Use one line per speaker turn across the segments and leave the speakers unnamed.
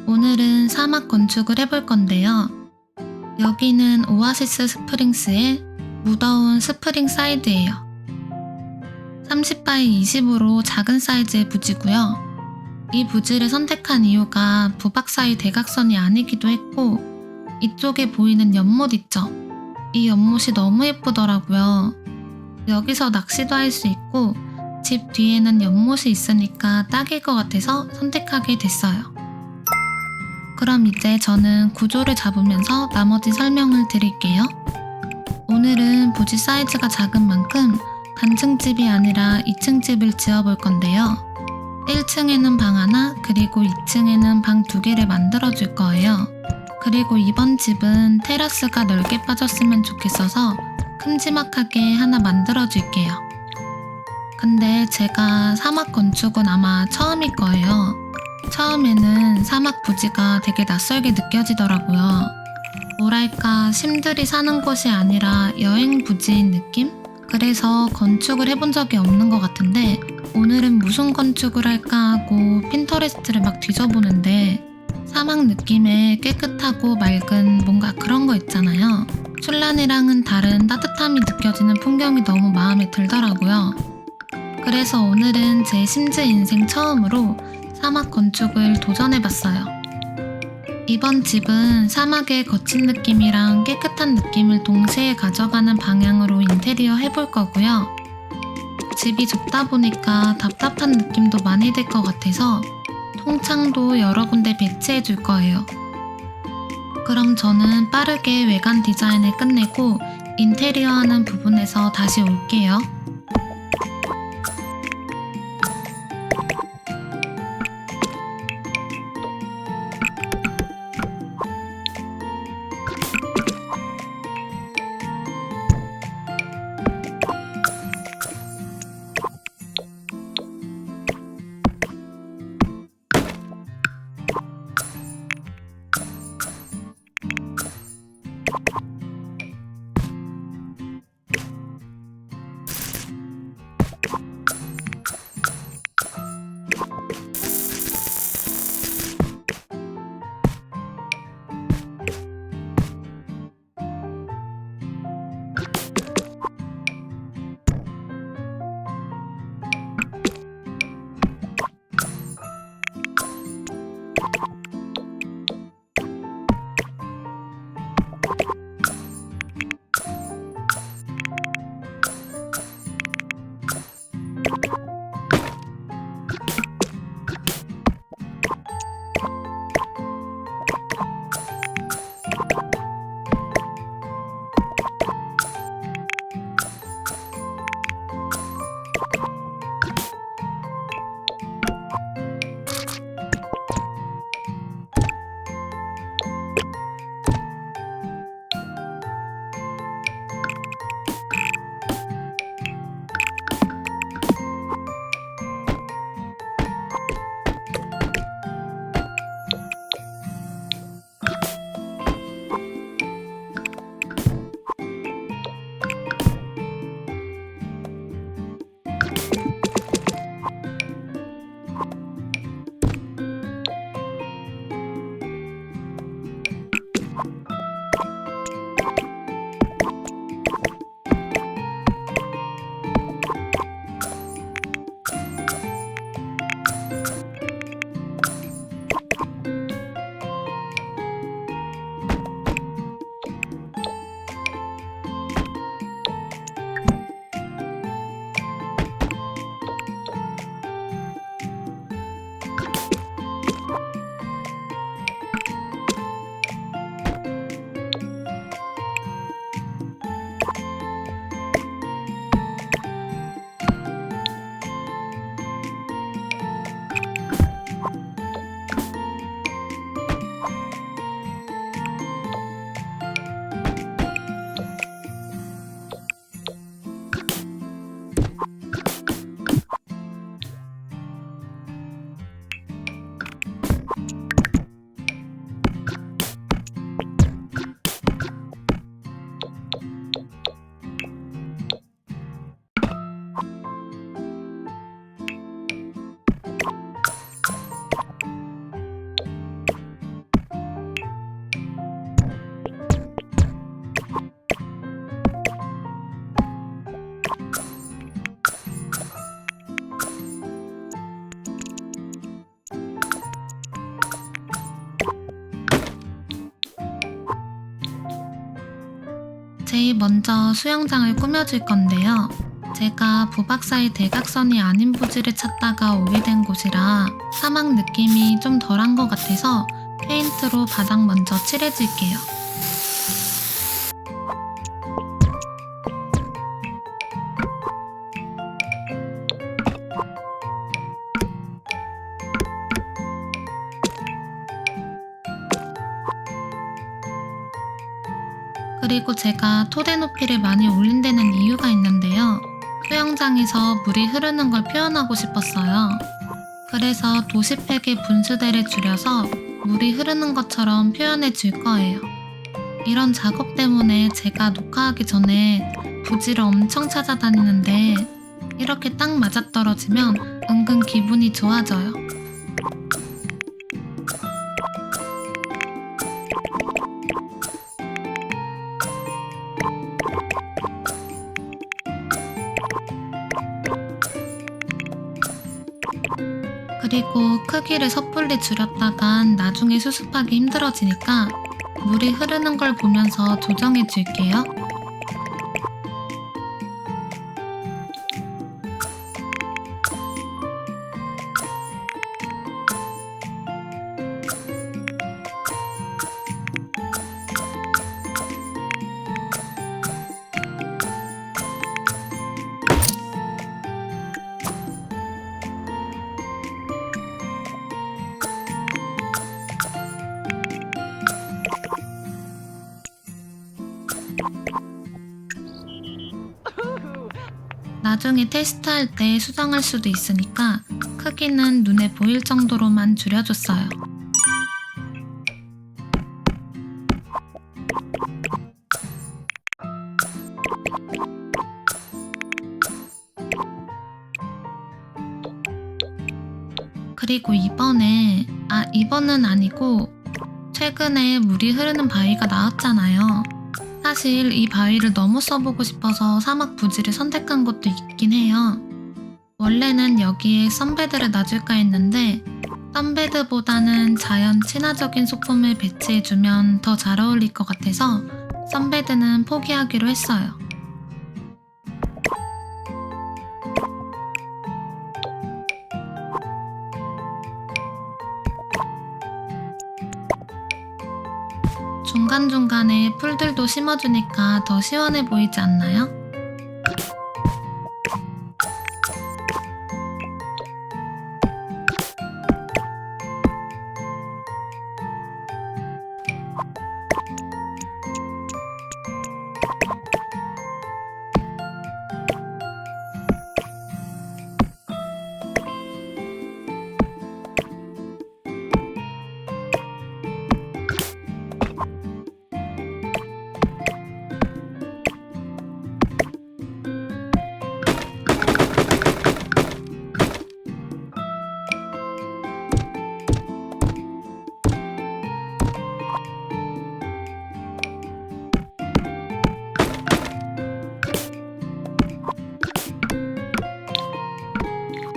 오늘은 사막 건축을 해볼 건데요. 여기는 오아시스 스프링스의 무더운 스프링 사이드예요. 30바이 20으로 작은 사이즈의 부지고요. 이 부지를 선택한 이유가 부박 사이 대각선이 아니기도 했고, 이쪽에 보이는 연못 있죠? 이 연못이 너무 예쁘더라고요. 여기서 낚시도 할 수 있고 집 뒤에는 연못이 있으니까 딱일 것 같아서 선택하게 됐어요. 그럼 이제 저는 구조를 잡으면서 나머지 설명을 드릴게요. 오늘은 부지 사이즈가 작은 만큼 단층 집이 아니라 2층 집을 지어볼 건데요. 1층에는 방 하나, 그리고 2층에는 방 2개를 만들어 줄 거예요. 그리고 이번 집은 테라스가 넓게 빠졌으면 좋겠어서 큼지막하게 하나 만들어 줄게요. 근데 제가 사막 건축은 아마 처음일 거예요. 처음에는 사막 부지가 되게 낯설게 느껴지더라고요. 뭐랄까, 심들이 사는 곳이 아니라 여행 부지인 느낌? 그래서 건축을 해본 적이 없는 것 같은데, 오늘은 무슨 건축을 할까 하고 핀터레스트를 막 뒤져보는데 사막 느낌의 깨끗하고 맑은 뭔가 그런 거 있잖아요. 춘란이랑은 다른 따뜻함이 느껴지는 풍경이 너무 마음에 들더라고요. 그래서 오늘은 제 심즈 인생 처음으로 사막 건축을 도전해봤어요. 이번 집은 사막의 거친 느낌이랑 깨끗한 느낌을 동시에 가져가는 방향으로 인테리어 해볼 거고요. 집이 좁다 보니까 답답한 느낌도 많이 들 것 같아서 통창도 여러 군데 배치해 줄 거예요. 그럼 저는 빠르게 외관 디자인을 끝내고 인테리어 하는 부분에서 다시 올게요. 제일 먼저 수영장을 꾸며줄 건데요. 제가 부박 사이 대각선이 아닌 부지를 찾다가 오게 된 곳이라 사막 느낌이 좀 덜한 것 같아서 페인트로 바닥 먼저 칠해줄게요. 그리고 제가 토대 높이를 많이 올린 데는 이유가 있는데요. 수영장에서 물이 흐르는 걸 표현하고 싶었어요. 그래서 도시팩의 분수대를 줄여서 물이 흐르는 것처럼 표현해 줄 거예요. 이런 작업 때문에 제가 녹화하기 전에 부지를 엄청 찾아다니는데 이렇게 딱 맞아떨어지면 은근 기분이 좋아져요. 그리고 크기를 섣불리 줄였다간 나중에 수습하기 힘들어지니까 물이 흐르는 걸 보면서 조정해 줄게요. 나중에 테스트할 때 수정할 수도 있으니까 크기는 눈에 보일 정도로만 줄여줬어요. 그리고 이번은 아니고 최근에 물이 흐르는 바위가 나왔잖아요. 사실 이 바위를 너무 써보고 싶어서 사막 부지를 선택한 것도 있긴 해요. 원래는 여기에 썬베드를 놔줄까 했는데 썬베드보다는 자연 친화적인 소품을 배치해주면 더 잘 어울릴 것 같아서 썬베드는 포기하기로 했어요. 중간중간에 풀들도 심어주니까 더 시원해 보이지 않나요?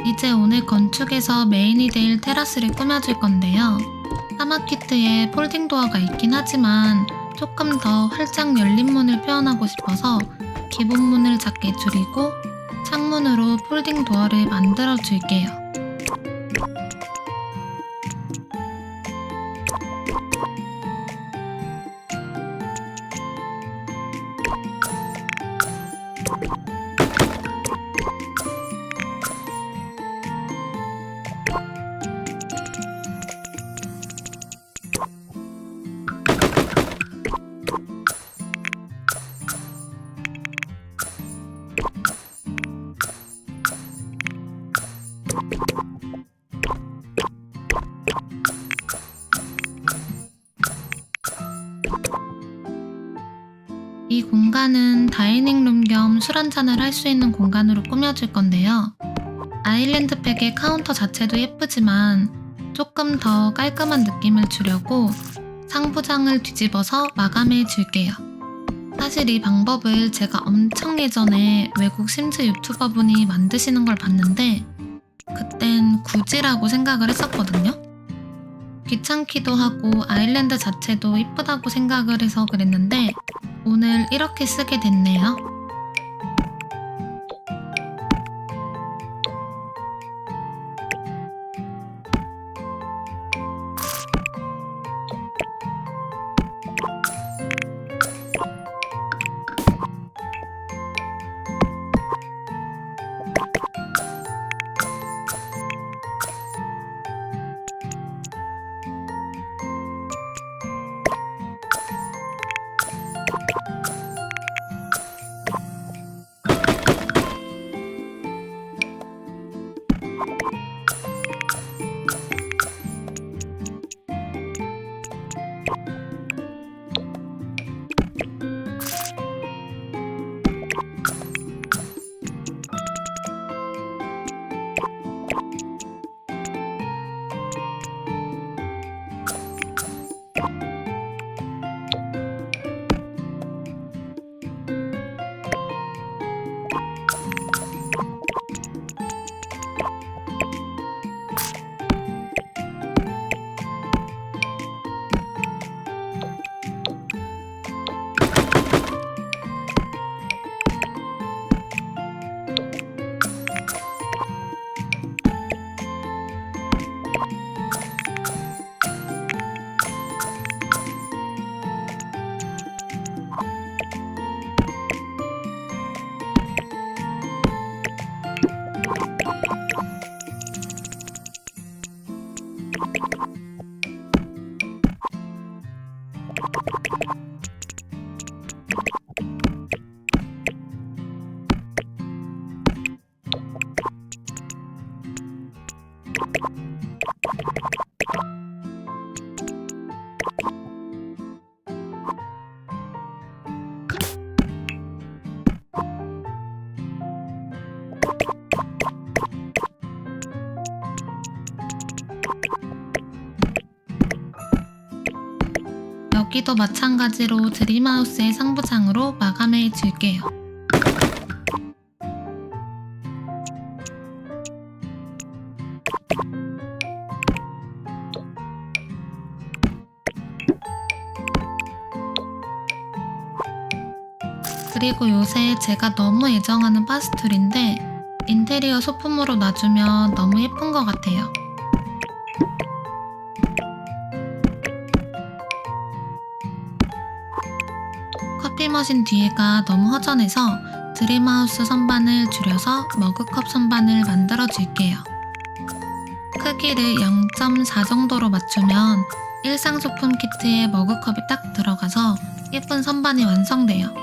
이제 오늘 건축에서 메인이 될 테라스를 꾸며줄 건데요. 사막 키트에 폴딩 도어가 있긴 하지만 조금 더 활짝 열린 문을 표현하고 싶어서 기본 문을 작게 줄이고 창문으로 폴딩 도어를 만들어 줄게요. 이 공간은 다이닝룸 겸 술 한잔을 할 수 있는 공간으로 꾸며줄 건데요. 아일랜드 팩의 카운터 자체도 예쁘지만 조금 더 깔끔한 느낌을 주려고 상부장을 뒤집어서 마감해 줄게요. 사실 이 방법을 제가 엄청 예전에 외국 심즈 유튜버분이 만드시는 걸 봤는데 그땐 굳이라고 생각을 했었거든요. 귀찮기도 하고 아일랜드 자체도 이쁘다고 생각을 해서 그랬는데 오늘 이렇게 쓰게 됐네요. 여기도 마찬가지로 드림하우스의 상부장으로 마감해 줄게요. 그리고 요새 제가 너무 애정하는 파스툴인데 인테리어 소품으로 놔주면 너무 예쁜 것 같아요. 커피 머신 뒤에가 너무 허전해서 드림하우스 선반을 줄여서 머그컵 선반을 만들어 줄게요. 크기를 0.4 정도로 맞추면 일상 소품 키트에 머그컵이 딱 들어가서 예쁜 선반이 완성돼요.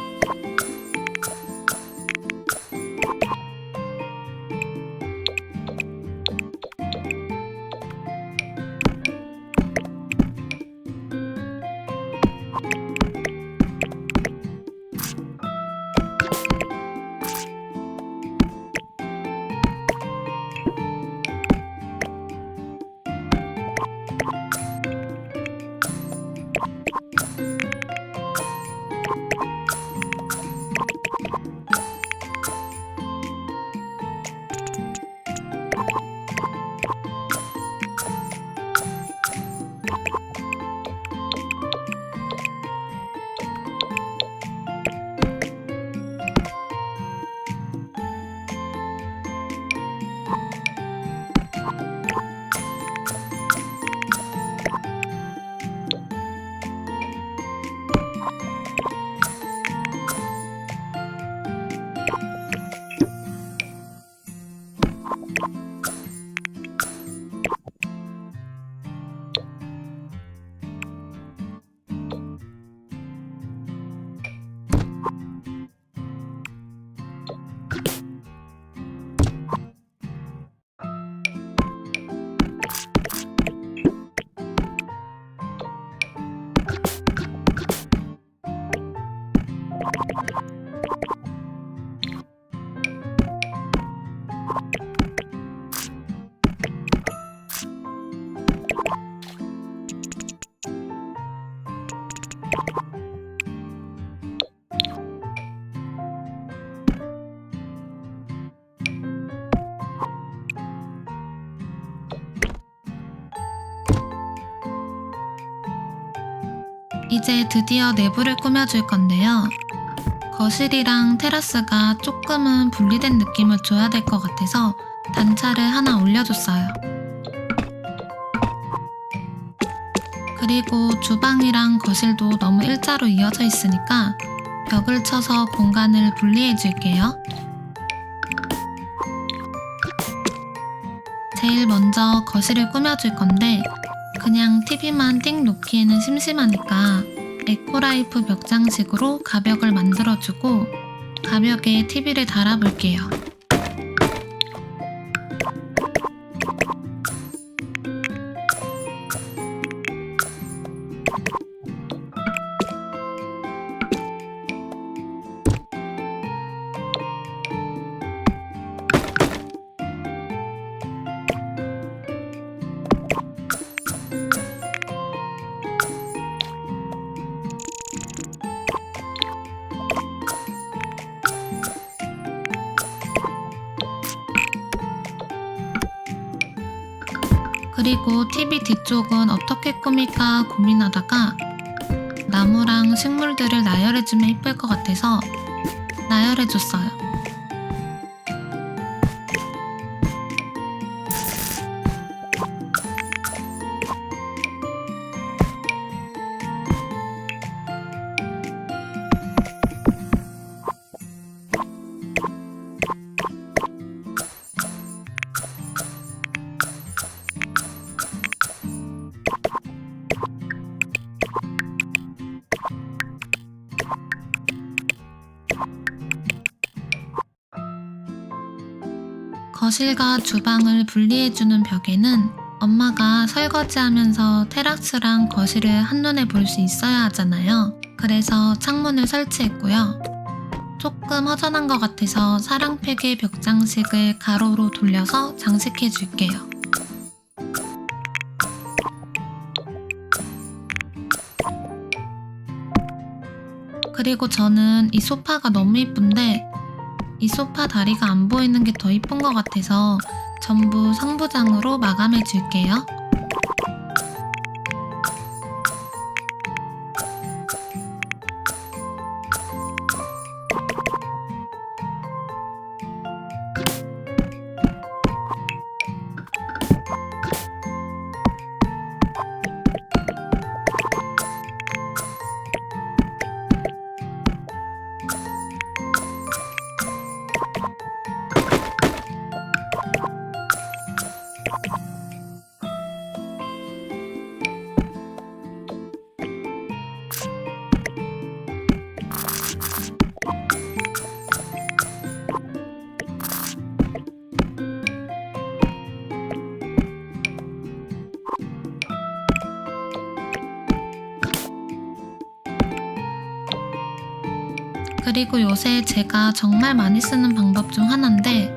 이제 드디어 내부를 꾸며줄 건데요. 거실이랑 테라스가 조금은 분리된 느낌을 줘야 될 것 같아서 단차를 하나 올려줬어요. 그리고 주방이랑 거실도 너무 일자로 이어져 있으니까 벽을 쳐서 공간을 분리해 줄게요. 제일 먼저 거실을 꾸며줄 건데 그냥 TV만 띵 놓기에는 심심하니까 에코라이프 벽장식으로 가벽을 만들어주고 가벽에 TV를 달아볼게요. 그리고 TV 뒤쪽은 어떻게 꾸밀까 고민하다가 나무랑 식물들을 나열해주면 이쁠 것 같아서 나열해줬어요. 거실과 주방을 분리해주는 벽에는 엄마가 설거지하면서 테라스랑 거실을 한눈에 볼 수 있어야 하잖아요. 그래서 창문을 설치했고요. 조금 허전한 것 같아서 사랑팩의 벽장식을 가로로 돌려서 장식해 줄게요. 그리고 저는 이 소파가 너무 예쁜데 이 소파 다리가 안 보이는 게 더 이쁜 것 같아서 전부 상부장으로 마감해 줄게요. 그리고 요새 제가 정말 많이 쓰는 방법 중 하나인데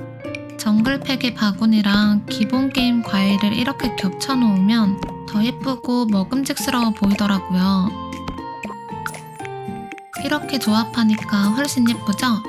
정글팩의 바구니랑 기본 게임 과일을 이렇게 겹쳐 놓으면 더 예쁘고 먹음직스러워 보이더라고요. 이렇게 조합하니까 훨씬 예쁘죠?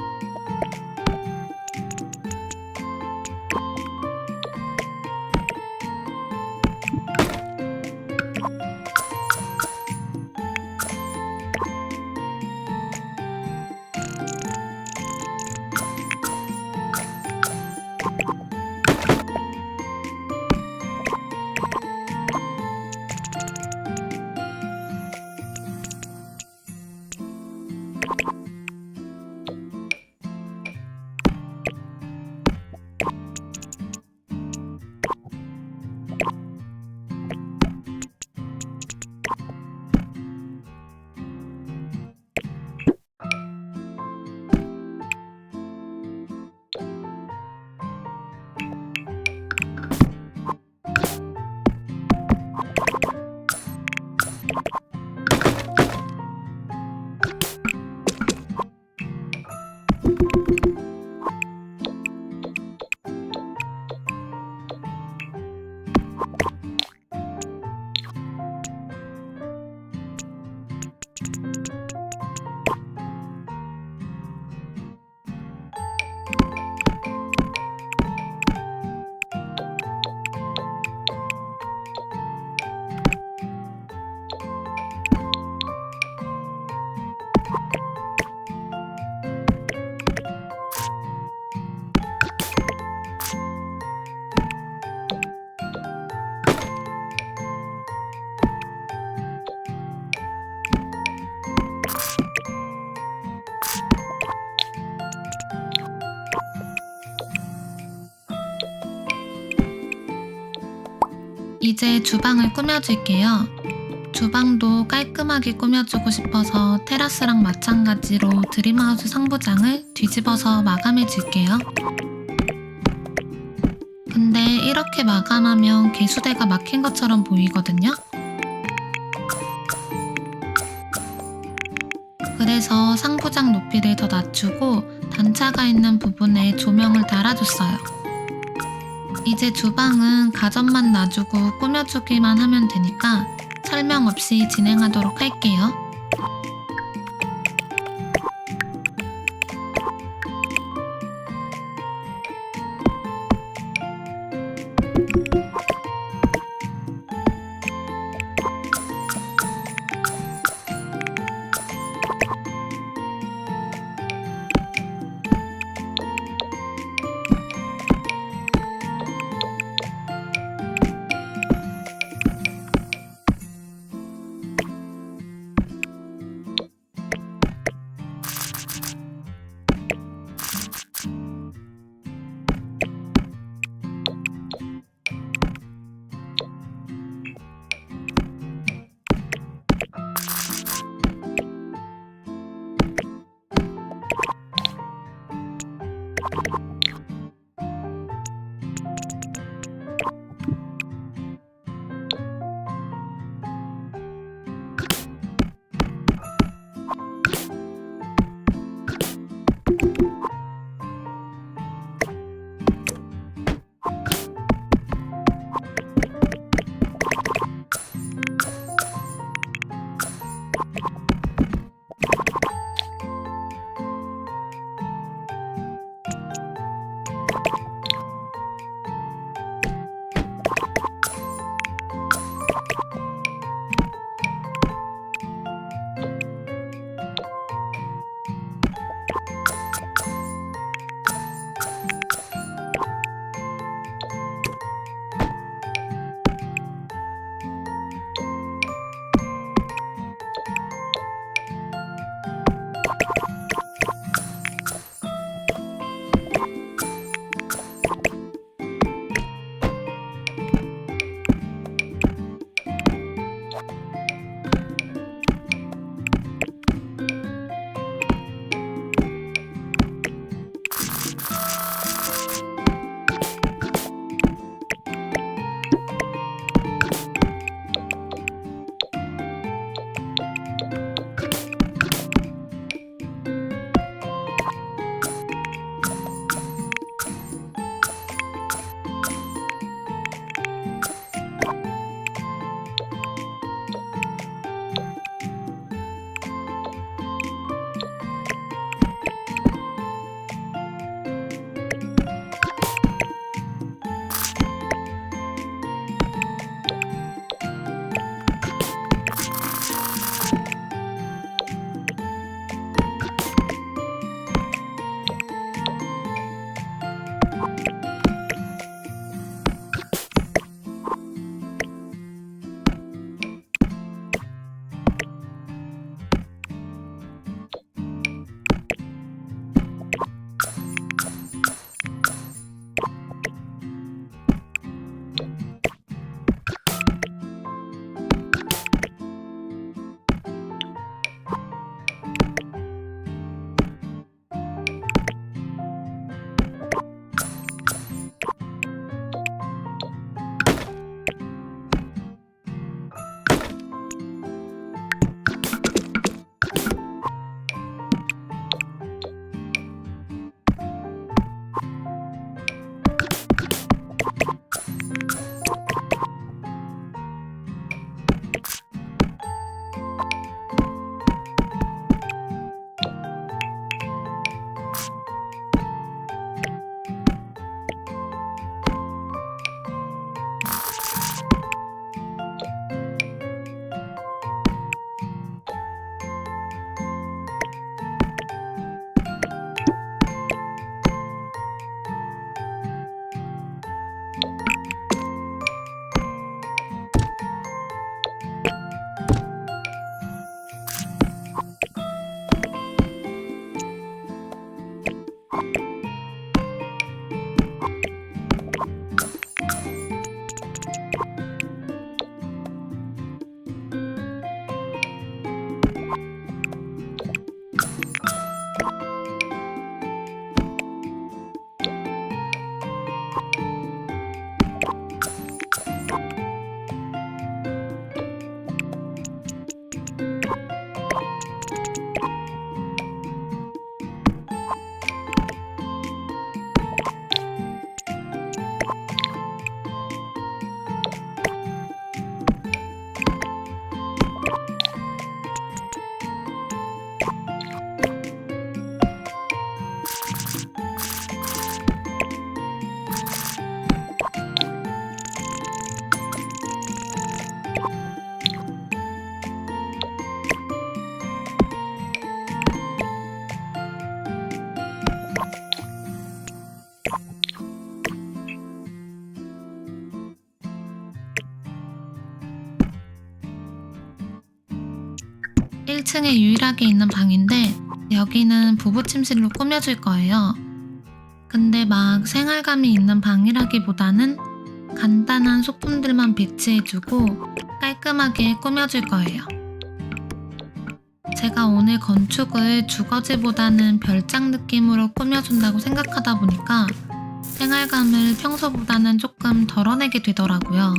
이제 주방을 꾸며줄게요. 주방도 깔끔하게 꾸며주고 싶어서 테라스랑 마찬가지로 드림하우스 상부장을 뒤집어서 마감해줄게요. 근데 이렇게 마감하면 개수대가 막힌 것처럼 보이거든요. 그래서 상부장 높이를 더 낮추고 단차가 있는 부분에 조명을 달아줬어요. 이제 주방은 가전만 놔주고 꾸며주기만 하면 되니까 설명 없이 진행하도록 할게요. 1층에 유일하게 있는 방인데 여기는 부부 침실로 꾸며줄 거예요. 근데 막 생활감이 있는 방이라기보다는 간단한 소품들만 배치해주고 깔끔하게 꾸며줄 거예요. 제가 오늘 건축을 주거지보다는 별장 느낌으로 꾸며준다고 생각하다 보니까 생활감을 평소보다는 조금 덜어내게 되더라고요.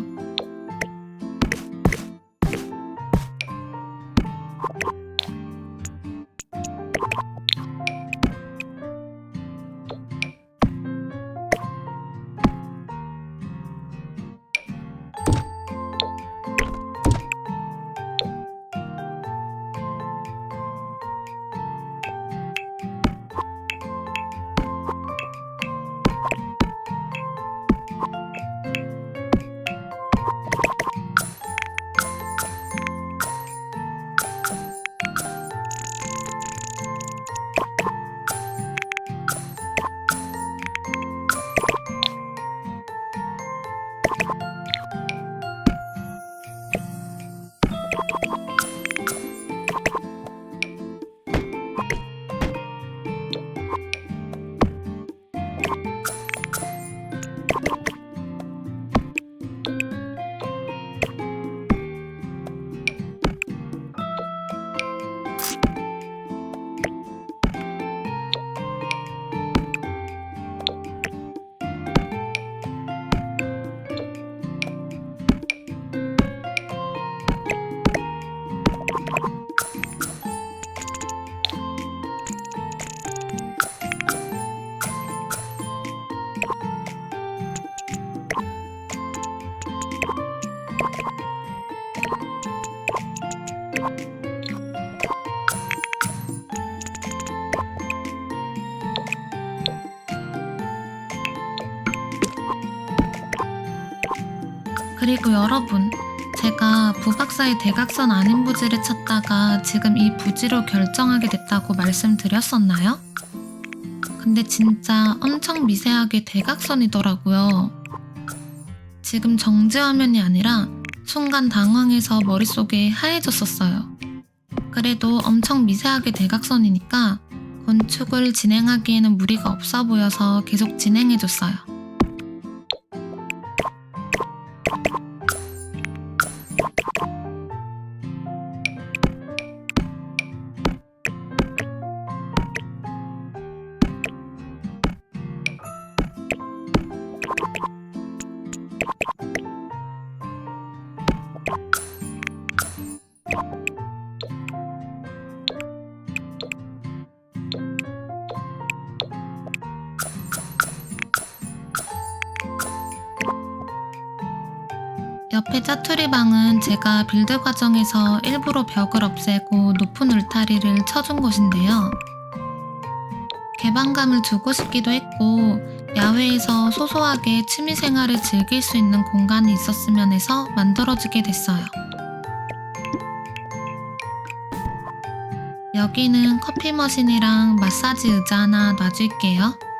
그리고 여러분, 제가 부박사의 대각선 아닌 부지를 찾다가 지금 이 부지로 결정하게 됐다고 말씀드렸었나요? 근데 진짜 엄청 미세하게 대각선이더라고요. 지금 정지 화면이 아니라 순간 당황해서 머릿속에 하얘졌었어요. 그래도 엄청 미세하게 대각선이니까 건축을 진행하기에는 무리가 없어 보여서 계속 진행해줬어요. 옆에 짜투리방은 제가 빌드 과정에서 일부러 벽을 없애고 높은 울타리를 쳐준 곳인데요. 개방감을 주고 싶기도 했고 야외에서 소소하게 취미생활을 즐길 수 있는 공간이 있었으면 해서 만들어주게 됐어요. 여기는 커피 머신이랑 마사지 의자 하나 놔줄게요.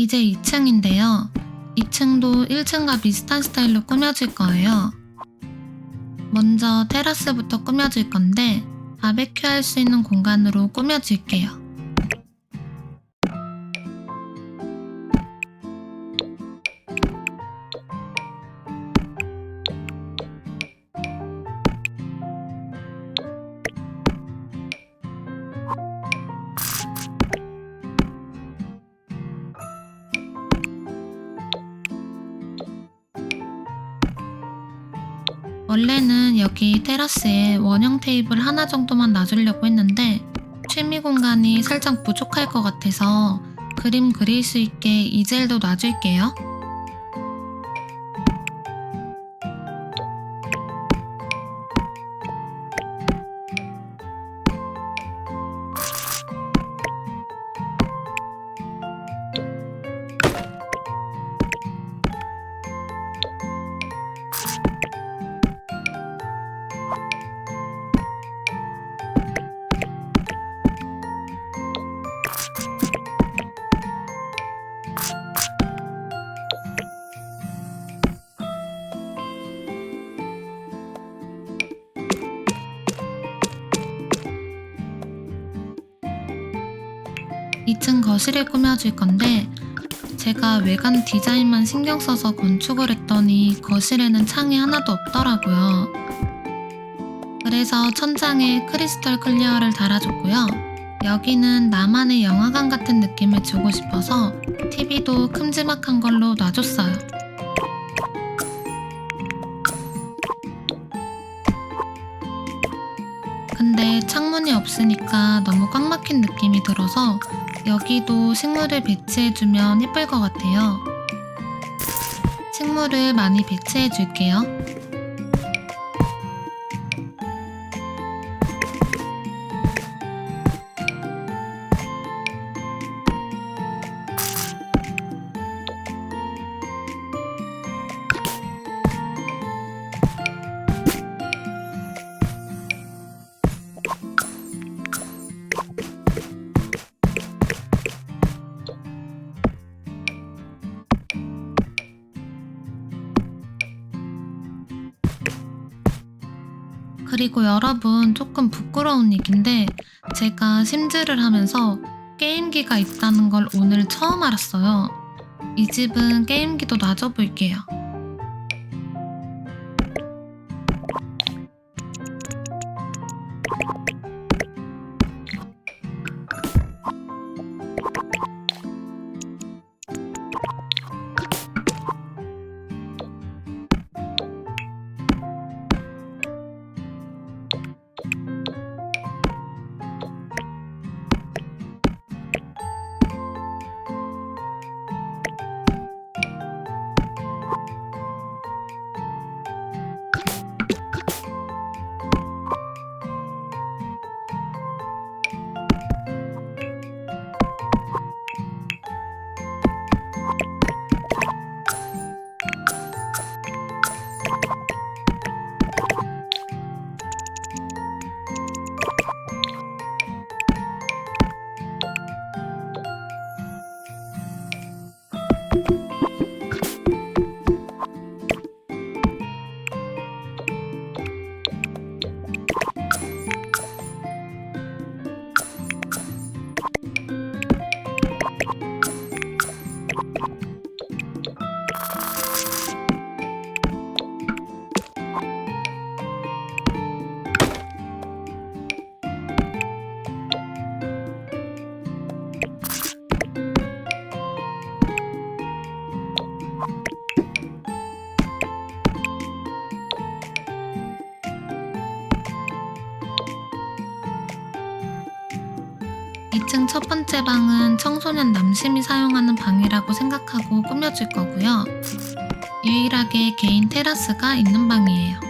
이제 2층인데요. 2층도 1층과 비슷한 스타일로 꾸며질 거예요. 먼저 테라스부터 꾸며질 건데 바베큐 할 수 있는 공간으로 꾸며줄게요. 원래는 여기 테라스에 원형 테이블 하나 정도만 놔주려고 했는데 취미 공간이 살짝 부족할 것 같아서 그림 그릴 수 있게 이젤도 놔줄게요. 이 2층 거실을 꾸며줄 건데 제가 외관 디자인만 신경 써서 건축을 했더니 거실에는 창이 하나도 없더라고요. 그래서 천장에 크리스털 클리어를 달아줬고요. 여기는 나만의 영화관 같은 느낌을 주고 싶어서 TV도 큼지막한 걸로 놔줬어요. 근데 창문이 없으니까 너무 꽉 막힌 느낌이 들어서 여기도 식물을 배치해주면 예쁠 것 같아요. 식물을 많이 배치해줄게요. 그리고 여러분, 조금 부끄러운 얘긴데 제가 심즈를 하면서 게임기가 있다는 걸 오늘 처음 알았어요. 이 집은 게임기도 놔줘볼게요. 2층 첫 번째 방은 청소년 남심이 사용하는 방이라고 생각하고 꾸며줄 거고요. 유일하게 개인 테라스가 있는 방이에요.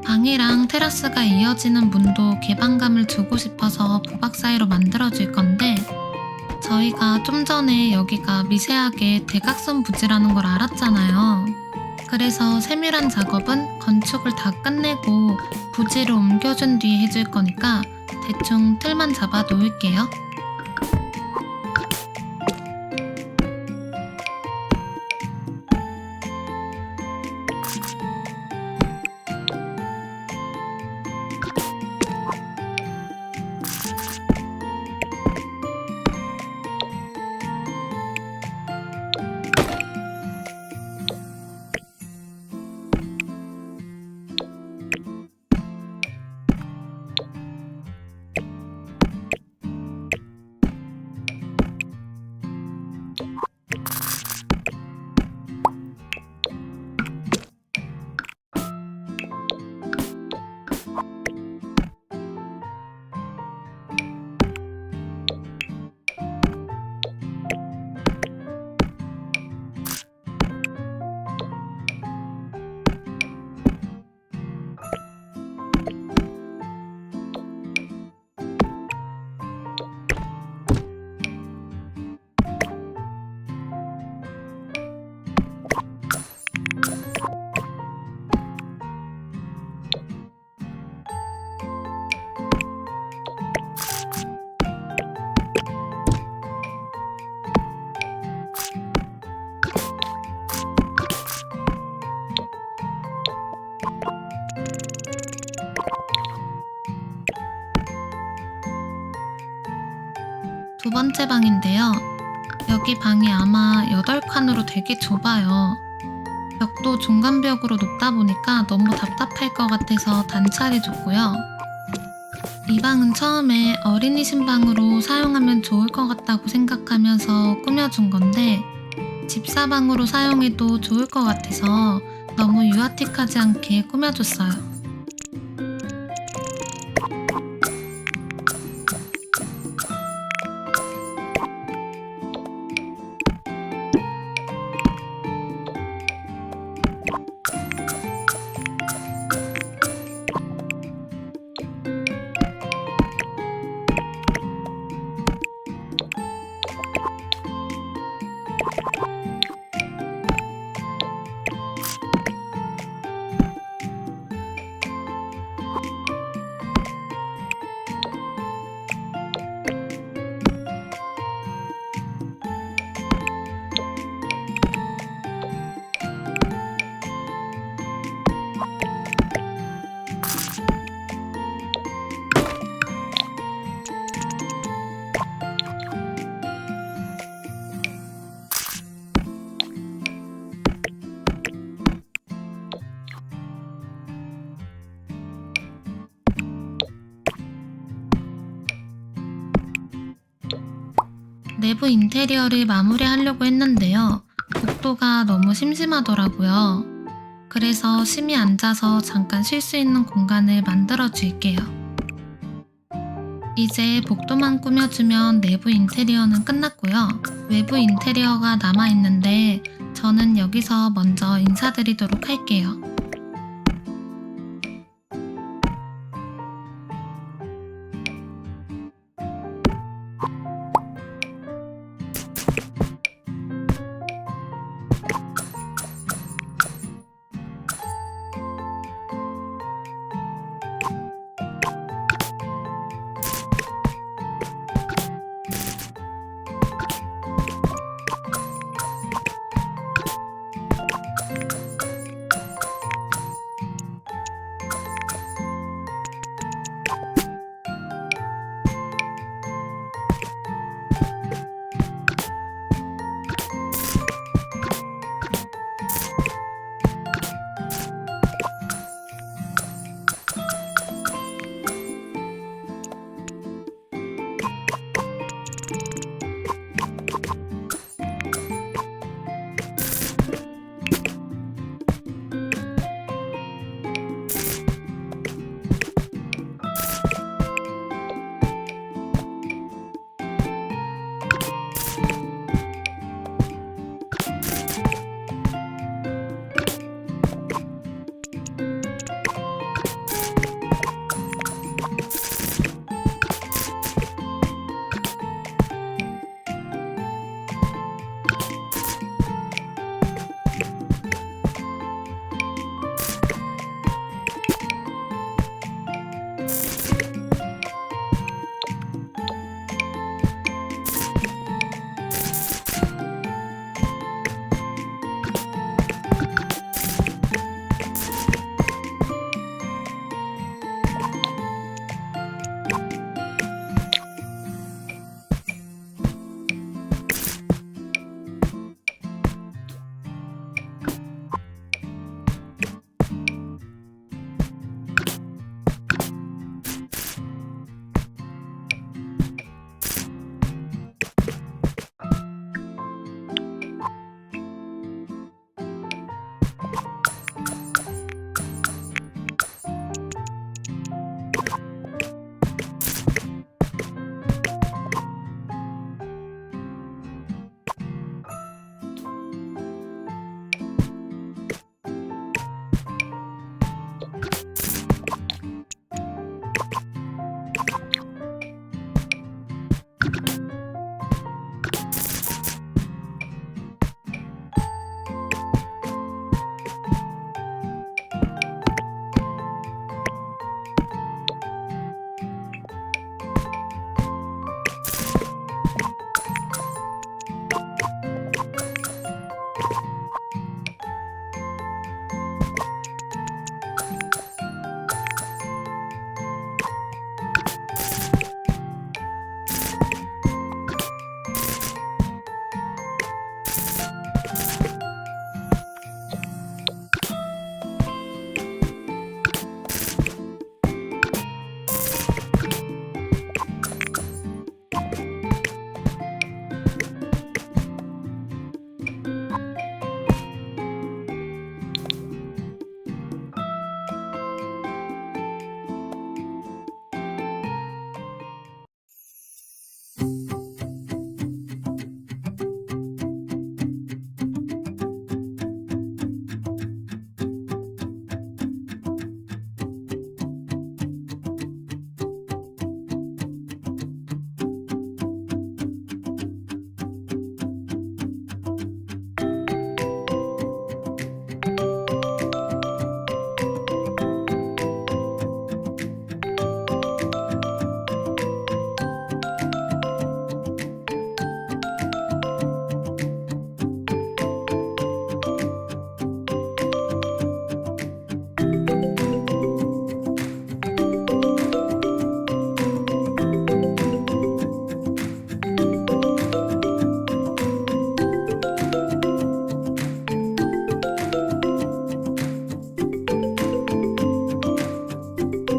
방이랑 테라스가 이어지는 문도 개방감을 주고 싶어서 부박 사이로 만들어줄 건데, 저희가 좀 전에 여기가 미세하게 대각선 부지라는 걸 알았잖아요. 그래서 세밀한 작업은 건축을 다 끝내고 부지를 옮겨준 뒤에 해줄 거니까 대충 틀만 잡아 놓을게요. 두 번째 방인데요. 여기 방이 아마 8칸으로 되게 좁아요. 벽도 중간벽으로 높다 보니까 너무 답답할 것 같아서 단차를 줬고요. 이 방은 처음에 어린이 신방으로 사용하면 좋을 것 같다고 생각하면서 꾸며준 건데, 집사방으로 사용해도 좋을 것 같아서 너무 유아틱하지 않게 꾸며줬어요. 내부 인테리어를 마무리하려고 했는데요. 복도가 너무 심심하더라고요. 그래서 심히 앉아서 잠깐 쉴 수 있는 공간을 만들어 줄게요. 이제 복도만 꾸며주면 내부 인테리어는 끝났고요. 외부 인테리어가 남아있는데 저는 여기서 먼저 인사드리도록 할게요.